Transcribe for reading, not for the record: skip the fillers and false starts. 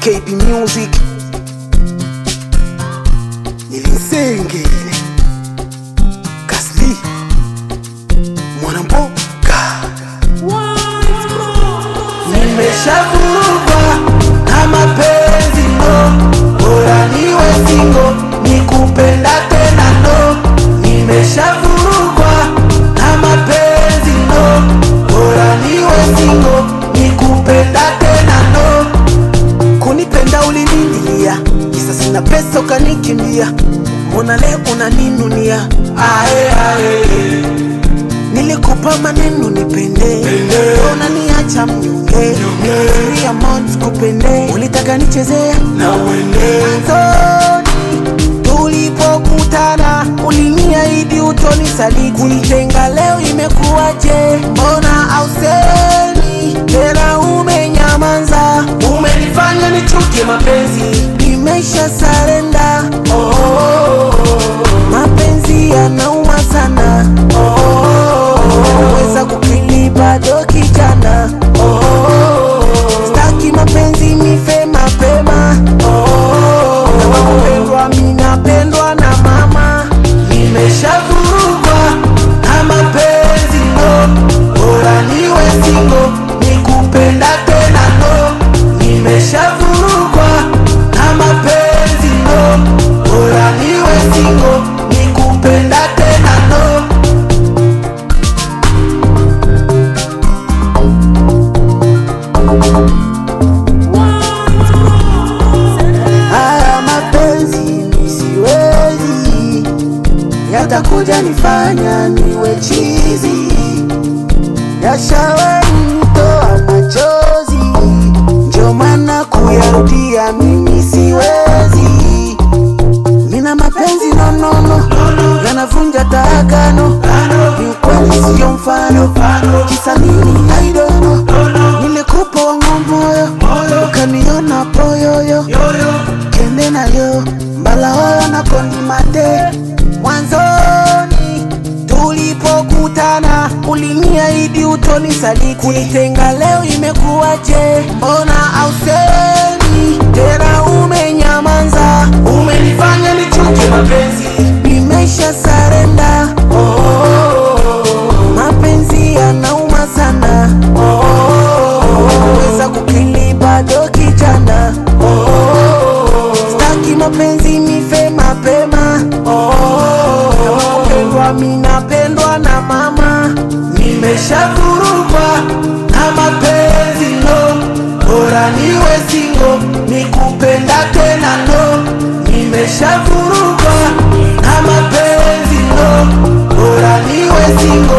KB Music Nilisenge Kasli Mwanamboka nimeshavurugwa na mapenzi no, bora niwe single nikupenda tena no. Nimeshavurugwa na mapenzi no, bora niwe single nikupenda tena no. Kunipenda ulinilia, kisa sina pesa ukanikimbia, mbona leo unaninunia? Ae ae, nilikupa maneno nipende, unaniacha mnyonge. Nilia months kupende, ulitaka nichezea na uende. Mwanzoni tulipokutana uliniahidi utonisaliti, kunitenga leo imekuwaje? Mbona hausemi tena, umenyamanza, umenifanya nichukie mapenzi, nimesha surrender. Mapenzi yanauma sana, weza kukili bado kijana. Staki mapenzi nife mapema, kama kupendwa minapendwa na mama. Nimeshavurugwa na mapenzi no, bora niwe single nikupenda tena no. Nimeshavurugwa na mapenzi no, bora niwe single nikupenda tena no. Haya mapenzi nisiwezi, yatakuja nifanya niwe chizi, yashawanitoa machozi, ndio maana kuyarudia mimi siwezi. Nina mapenzi no, yanavunja taagano, ni ukweli sio mfano, kisa nini I don't know. Nilikupa wangu moyo, ukaniona poyoyo, kende na yo mbala hoyo na kondi mate. Mwanzoni tulipokutana uliniahidi utonisaliti, kunitenga leo imekuwaje? Mbona hausemi tena, umenyamanza, umenifanya nichukie mapenzi, nimesha surrender. Mapenzi yanauma sana, weza kukili bado kijana. Staki mapenzi nife mapema, kama kupendwa minapendwa na mama. Nimeshavurugwa na mapenzi no, bora niwe single nikupenda tena no. Nimeshavurugwa na mapenzi no, bora niwe single